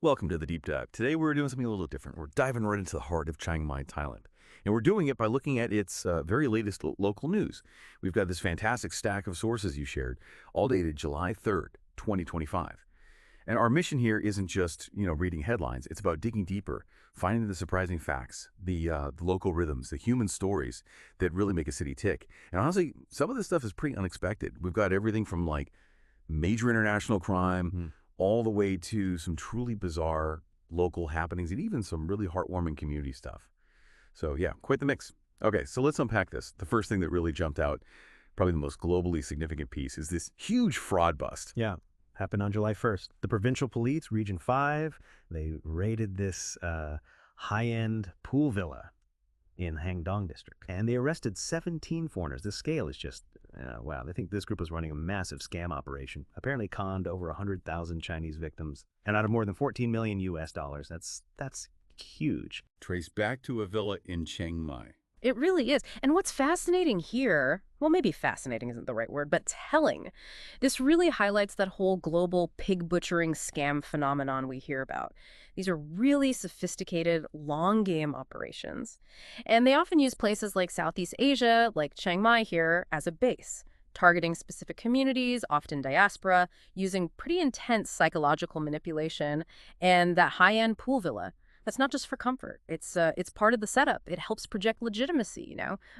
Welcome to the Deep Dive. Today we're doing something a little different. We're diving right into the heart of Chiang Mai, Thailand. And we're doing it by looking at its very latest local news. We've got this fantastic stack of sources you shared, all dated July 3rd, 2025. And our mission here isn't just, reading headlines. It's about digging deeper, finding the surprising facts, the local rhythms, the human stories that really make a city tick. And honestly, some of this stuff is pretty unexpected. We've got everything from like major international crime all the way to some truly bizarre local happenings and even some really heartwarming community stuff. So yeah, quite the mix. Okay, so let's unpack this. The first thing that really jumped out, probably the most globally significant piece, is this huge fraud bust. Yeah, happened on July 1st. The provincial police, Region 5, they raided this high-end pool villa in Hangdong district. And they arrested 17 foreigners. The scale is just, wow. They think this group was running a massive scam operation. Apparently conned over 100,000 Chinese victims. And out of more than 14 million US dollars. That's huge. Traced back to a villa in Chiang Mai. It really is. And what's fascinating here, well, maybe fascinating isn't the right word, but telling. This really highlights that whole global pig butchering scam phenomenon we hear about. These are really sophisticated, long game operations. And they often use places like Southeast Asia, like Chiang Mai here, as a base, targeting specific communities, often diaspora, using pretty intense psychological manipulation, and that high-end pool villa. That's not just for comfort. It's part of the setup. It helps project legitimacy,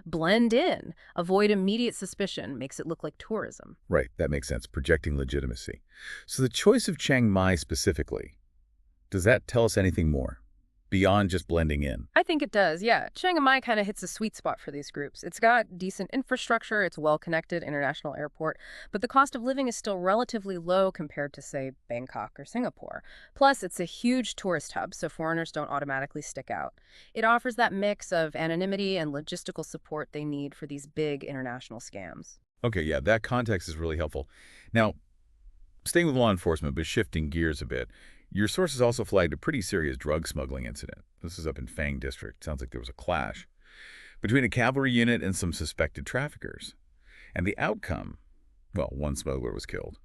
blend in, avoid immediate suspicion, makes it look like tourism. Right, that makes sense, projecting legitimacy. So the choice of Chiang Mai specifically, does that tell us anything more beyond just blending in? I think it does, yeah. Chiang Mai kind of hits a sweet spot for these groups. It's got decent infrastructure, it's well-connected international airport, but the cost of living is still relatively low compared to, say, Bangkok or Singapore. Plus, it's a huge tourist hub, so foreigners don't automatically stick out. It offers that mix of anonymity and logistical support they need for these big international scams. Okay, yeah, that context is really helpful. Now, staying with law enforcement, but shifting gears a bit, your sources also flagged a pretty serious drug smuggling incident. This is up in Phang District. Sounds like there was a clash between a cavalry unit and some suspected traffickers. And the outcome, well, one smuggler was killed.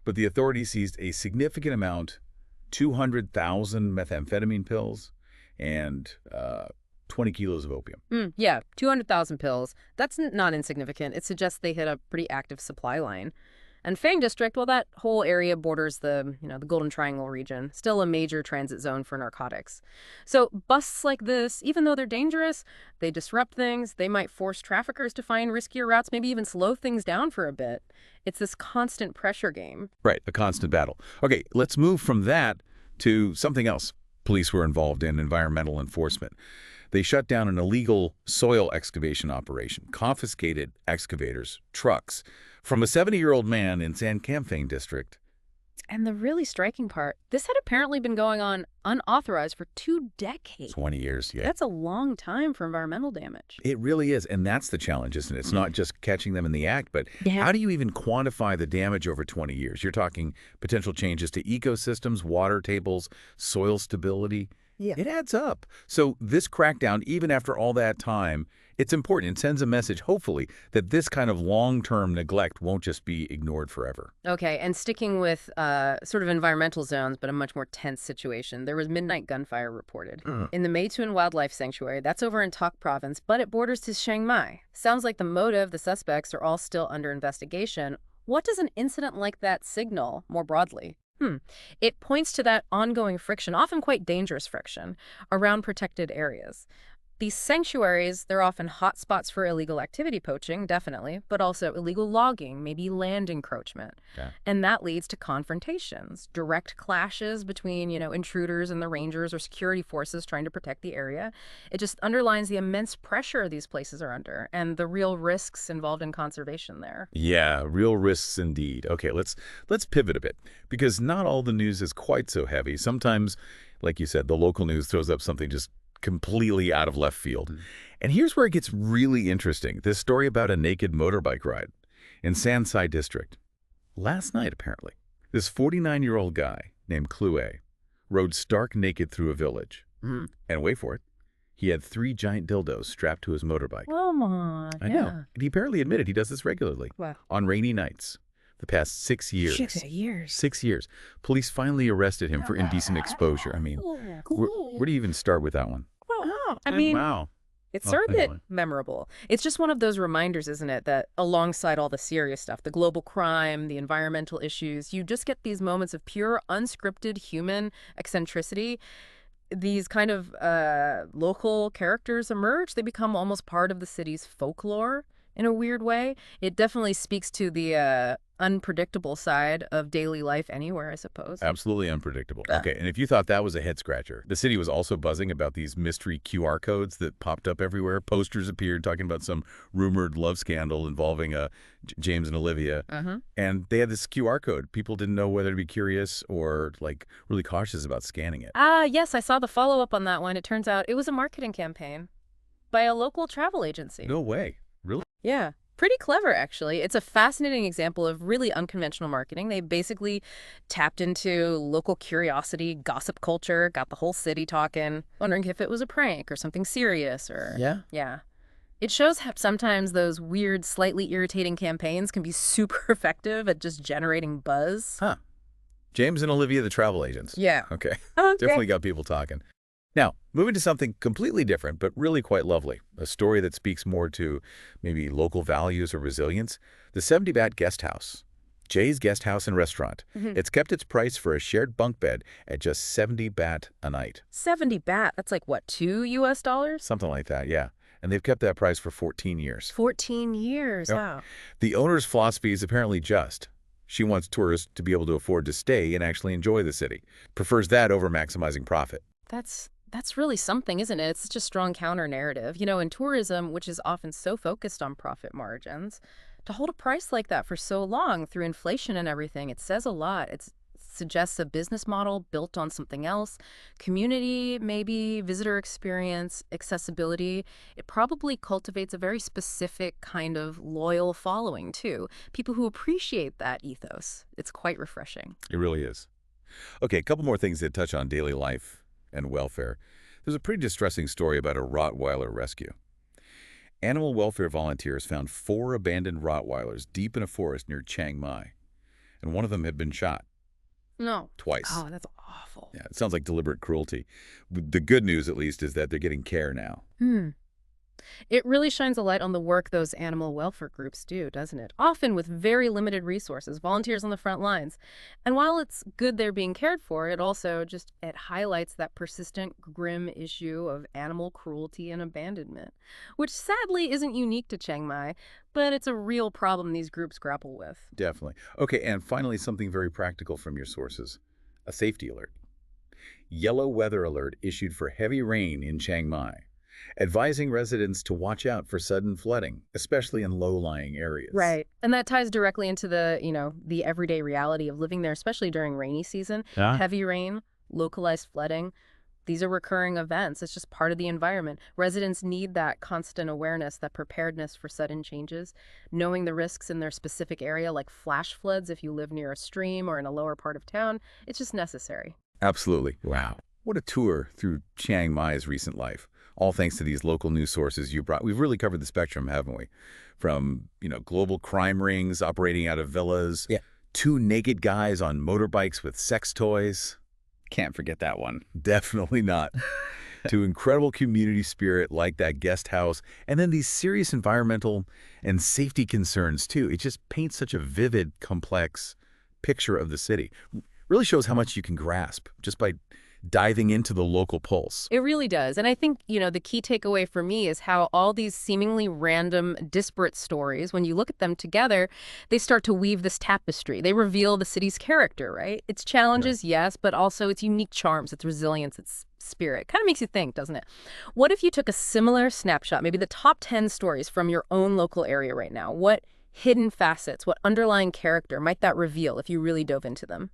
But the authorities seized a significant amount, 200,000 methamphetamine pills and 20 kilos of opium. Yeah, 200,000 pills. That's not insignificant. It suggests they hit a pretty active supply line. And Phang District, well, that whole area borders the Golden Triangle region, still a major transit zone for narcotics. So busts like this, even though they're dangerous, they disrupt things, they might force traffickers to find riskier routes, maybe even slow things down for a bit. It's this constant pressure game. Right, a constant battle. Okay, let's move from that to something else. Police were involved in environmental enforcement. They shut down an illegal soil excavation operation, confiscated excavators, trucks, from a 70-year-old man in San Kamphaeng district. And the really striking part, this had apparently been going on unauthorized for 2 decades. 20 years, yeah. That's a long time for environmental damage. It really is, and that's the challenge, isn't it? It's not just catching them in the act, but how do you even quantify the damage over 20 years? You're talking potential changes to ecosystems, water tables, soil stability. Yeah. It adds up. So this crackdown, even after all that time, it's important. It sends a message, hopefully, that this kind of long-term neglect won't just be ignored forever. Okay, and sticking with sort of environmental zones, but a much more tense situation, there was midnight gunfire reported in the Meituan Wildlife Sanctuary. That's over in Tak Province, but it borders to Chiang Mai. Sounds like the motive, the suspects, are all still under investigation. What does an incident like that signal more broadly? It points to that ongoing friction, often quite dangerous friction, around protected areas. These sanctuaries, they're often hotspots for illegal activity poaching, definitely, but also illegal logging, maybe land encroachment. Yeah. And that leads to confrontations, direct clashes between, intruders and the rangers or security forces trying to protect the area. It just underlines the immense pressure these places are under and the real risks involved in conservation there. Yeah, real risks indeed. Okay, let's pivot a bit, because not all the news is quite so heavy. Sometimes, like you said, the local news throws up something just completely out of left field. And here's where it gets really interesting. This story about a naked motorbike ride in Sansai district. Last night, apparently, this 49-year-old guy named Clue rode stark naked through a village. And wait for it, he had 3 giant dildos strapped to his motorbike. Come on. I know. And he apparently admitted he does this regularly Wow. on rainy nights. the past 6 years. 6 years. 6 years. Police finally arrested him for indecent exposure. I mean, where do you even start with that one? Well, I mean, Wow. it's Oh, sort of anyway. memorable. It's just one of those reminders, isn't it, that alongside all the serious stuff, the global crime, the environmental issues, you just get these moments of pure, unscripted human eccentricity. These kind of local characters emerge. They become almost part of the city's folklore in a weird way. It definitely speaks to the unpredictable side of daily life anywhere, I suppose. Absolutely unpredictable. Okay, and if you thought that was a head scratcher, the city was also buzzing about these mystery QR codes that popped up everywhere. Posters appeared talking about some rumored love scandal involving James and Olivia. And they had this QR code. People didn't know whether to be curious or like really cautious about scanning it. Yes, I saw the follow-up on that one. It turns out it was a marketing campaign by a local travel agency. No way. Really? Yeah. Pretty clever, actually. It's a fascinating example of really unconventional marketing. They basically tapped into local curiosity, gossip culture, got the whole city talking, wondering if it was a prank or something serious or... Yeah. It shows how sometimes those weird, slightly irritating campaigns can be super effective at just generating buzz. Huh. James and Olivia, the travel agents. Yeah. Okay. Definitely got people talking. Now, moving to something completely different, but really quite lovely, a story that speaks more to maybe local values or resilience, the 70-baht guest house. Jay's Guest House and Restaurant. It's kept its price for a shared bunk bed at just 70 baht a night. 70 baht? That's like, what, $2 US? Something like that, yeah. And they've kept that price for 14 years. 14 years, Yep. wow. The owner's philosophy is apparently just. She wants tourists to be able to afford to stay and actually enjoy the city. Prefers that over maximizing profit. That's really something, isn't it? It's such a strong counter-narrative. You know, in tourism, which is often so focused on profit margins, to hold a price like that for so long through inflation and everything, it says a lot. It suggests a business model built on something else. Community, maybe, visitor experience, accessibility. It probably cultivates a very specific kind of loyal following, too. People who appreciate that ethos. It's quite refreshing. It really is. Okay, a couple more things that touch on daily life and welfare. There's a pretty distressing story about a Rottweiler rescue. Animal welfare volunteers found 4 abandoned Rottweilers deep in a forest near Chiang Mai, and one of them had been shot. No. Twice. Oh, that's awful. Yeah, it sounds like deliberate cruelty. The good news, at least, is that they're getting care now. It really shines a light on the work those animal welfare groups do, doesn't it? Often with very limited resources, volunteers on the front lines. And while it's good they're being cared for, it also it highlights that persistent, grim issue of animal cruelty and abandonment, which sadly isn't unique to Chiang Mai, but it's a real problem these groups grapple with. Definitely. Okay, and finally, something very practical from your sources. A safety alert. Yellow weather alert issued for heavy rain in Chiang Mai, advising residents to watch out for sudden flooding, especially in low-lying areas. Right. And that ties directly into the everyday reality of living there, especially during rainy season. Yeah. Heavy rain, localized flooding. These are recurring events. It's just part of the environment. Residents need that constant awareness, that preparedness for sudden changes, knowing the risks in their specific area, like flash floods if you live near a stream or in a lower part of town. It's just necessary. Absolutely. Wow. What a tour through Chiang Mai's recent life. All thanks to these local news sources you brought. We've really covered the spectrum, haven't we? From, global crime rings operating out of villas, 2 naked guys on motorbikes with sex toys. Can't forget that one. Definitely not. To incredible community spirit like that guest house, and then these serious environmental and safety concerns, too. It just paints such a vivid, complex picture of the city. Really shows how much you can grasp just by diving into the local pulse. It really does. And I think, the key takeaway for me is how all these seemingly random, disparate stories, when you look at them together, they start to weave this tapestry. They reveal the city's character, right? Its challenges, yes, but also its unique charms, its resilience, its spirit. Kind of makes you think, doesn't it? What if you took a similar snapshot, maybe the top 10 stories from your own local area right now? What hidden facets, what underlying character might that reveal if you really dove into them?